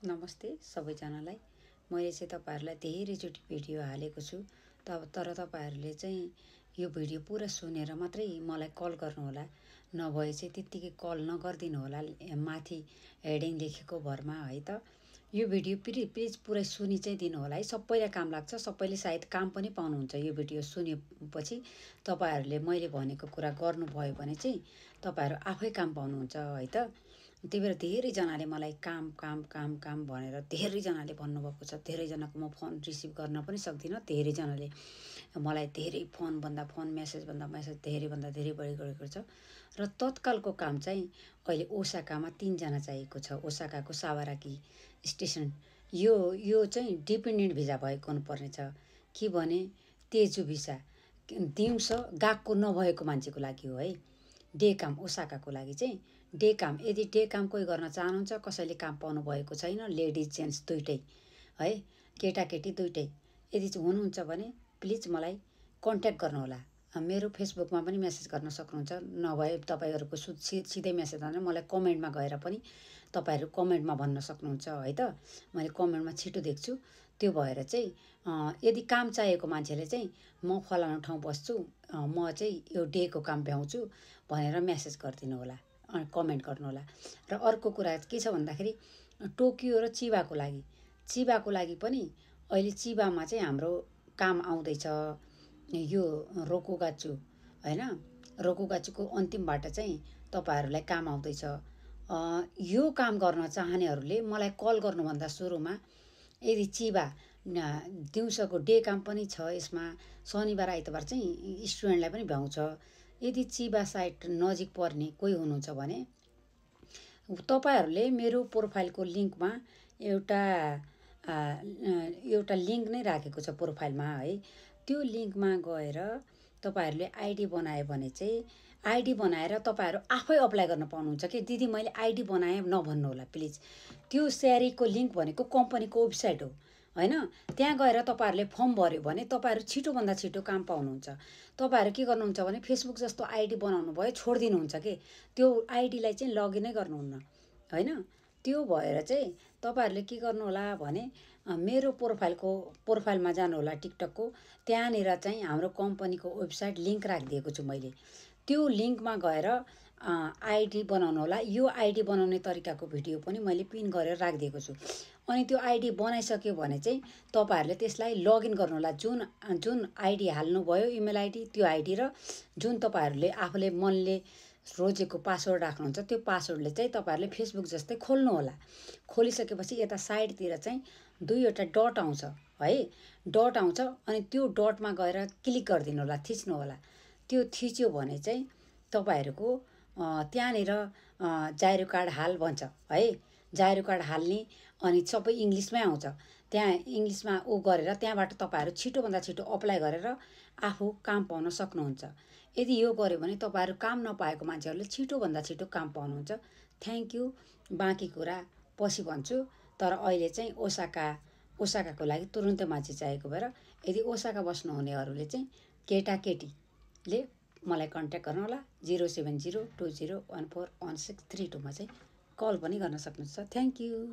नमस्ते सबैजनालाई। मैले चाहिँ तपाईहरुलाई धेरैचोटि भिडियो हालेको छु। तर तपाईहरुले चाहिँ यो भिडियो पुरा सुनेर मात्रै मलाई कल गर्नुहोला। नभए चाहिँ त्यतिकै कल नगर्दिनु होला माथि हेडिङ लेखेको भरमा है त। यो भिडियो प्लिज पुरै सुनि चाहिँ दिनु होला है। सबैलाई काम लाग्छ, सबैले सायद काम पनि पाउनुहुन्छ यो भिडियो सुनेपछि। तपाईहरुले मैले भनेको कुरा गर्नुभयो भने चाहिँ तपाईहरु आफै काम पाउनुहुन्छ है त। त्यही भएर धेरैजनाले मलाई काम काम काम काम भनेर धेरैजनाले भन्नुभएको छ। धेरैजनाको म फोन रिसिभ गर्न पनि सक्दिनँ। धेरैजनाले मलाई धेरै फोन मेसेज धेरैभन्दा धेरै बढी गरेको छ। र तत्कालको काम चाहिँ अहिले ओसाकामा 3 जना चाहिएको छ। ओसाकाको सावाराकी स्टेसन। यो चाहिँ डिपेन्डेन्ट भिजा भएको हुनुपर्ने छ। के भने तेजु भिसा दिउँसो गएको नभएको मान्छेको लागि हो है। डे काम ओसाकाको लागि चाहिँ डे काम। यदि डे काम कोही गर्न चाहनुहुन्छ, कसैले काम पाउनु भएको छैन, लेडिज जेन्ट्स दुइटै है, केटाकेटी दुइटै यदि हुनुहुन्छ भने प्लिज मलाई कन्ट्याक्ट गर्नुहोला। मेरो फेसबुकमा पनि मेसेज गर्न सक्नुहुन्छ। नभए तपाईहरुको सिधै मेसेज गर्न मलाई कमेन्टमा गएर पनि तपाईहरु कमेन्टमा भन्न सक्नुहुन्छ है त। मैले कमेन्टमा छिटो देख्छु। त्यो भएर चाहिँ यदि काम चाहिएको मान्छेले चाहिँ म फलानु ठाउँ बस्छु, म चाहिँ यो डेको काम भ्याउँछु भनेर मेसेज गरिदिनु होला, कमेन्ट गर्नु होला। र अर्को कुरा के छ भन्दाखेरि टोकियो र चिबाको लागि पनि अहिले चिबामा चाहिँ हाम्रो काम आउँदैछ। यो रोकुगाचु हैन, रोकुगाचुको अन्तिमबाट चाहिँ तपाईहरुलाई काम आउँदैछ। यो काम गर्न चाहनेहरूले मलाई कल गर्नुभन्दा सुरुमा यदि चिबा दिउँसोको डे काम पनि छ यसमा, शनिबार आइतबार चाहिँ स्टुडेन्टलाई पनि भ्याउँछ। यदि चिबा साइट नजिक पर्ने कोही हुनुहुन्छ भने तपाईहरुले मेरो प्रोफाइलको लिंकमा एउटा लिंक नै राखेको छ प्रोफाइलमा है। त्यो लिंकमा गएर तपाईहरुले आईडी बनाए भने चाहिँ आईडी बनाएर तपाईहरु आफै अप्लाई गर्न पाउनुहुन्छ। कि दिदी मैले आईडी बनाए नभन्नु होला प्लिज। त्यो स्यारीको लिंक भनेको कम्पनीको वेबसाइट हो हैन। त्यहाँ गएर तपाईहरुले फर्म भर्यो भने तपाईहरु छिटोभन्दा छिटो काम पाउनुहुन्छ। तपाईहरु के गर्नुहुन्छ भने फेसबुक जस्तो आईडी बनाउनु भयो छोड्दिनुहुन्छ के त्यो आईडीलाई चाहिँ लगइन नै गर्नुहुन्न हैन। त्यो भएर चाहिँ तपाईहरुले के गर्नु होला भने मेरो प्रोफाइलमा जानु होला टिकटकको। त्यहाँनिर चाहिँ हाम्रो कम्पनीको वेबसाइट लिंक राखिदिएको छु मैले। त्यो लिंकमा गएर आईडी बनाउनु होला। यो आईडी बनाउने तरिकाको भिडियो पनि मैले पिन गरेर राखिदिएको छु। अनि त्यो आईडी बनाइसक्यो भने चाहिँ तपाईहरुले त्यसलाई लगइन गर्नु होला। जुन आईडी हाल्नुभयो इमेल आईडी, त्यो आईडी र जुन तपाईहरुले आफूले मनले रोजेको पासवर्ड राख्नुहुन्छ त्यो पासवर्डले चाहिँ तपाईहरुले फेसबुक जस्तै खोल्नु होला। खोलिसकेपछि यता साइडतिर चाहिँ दुईवटा डट आउँछ है, डट आउँछ। अनि त्यो डटमा गएर क्लिक गरिदिनु होला, थिच्नु होला। त्यो थिच्यो भने चाहिँ तपाईहरुको त्यहाँनिर जाइरो कार्ड हाल भन्छ है। जाइरो कार्ड हाल्ने अनि सबै इंग्लिशमै आउँछ। त्यहाँ इंग्लिशमा गरेर त्यहाँबाट तपाईहरु छिटोभन्दा छिटो अप्लाई गरेर आफू काम पाउन सक्नुहुन्छ। यदि यो गर्यो भने तपाईहरु काम नपाएको मान्छेहरुले छिटोभन्दा छिटो काम पाउनुहुन्छ। Thank you. बाँकी कुरा पछि भन्छु। तर अहिले चाहिँ ओसाकाको लागि तुरुन्तै मान्छे चाहिएको भएर यदि ओसाका बस्नुहुनेहरूले चाहिँ केटाकेटीले मलाई कन्ट्याक्ट गर्नु होला। 07020141632 मा चाहिँ कल पनि गर्न सक्नुहुन्छ। Thank you.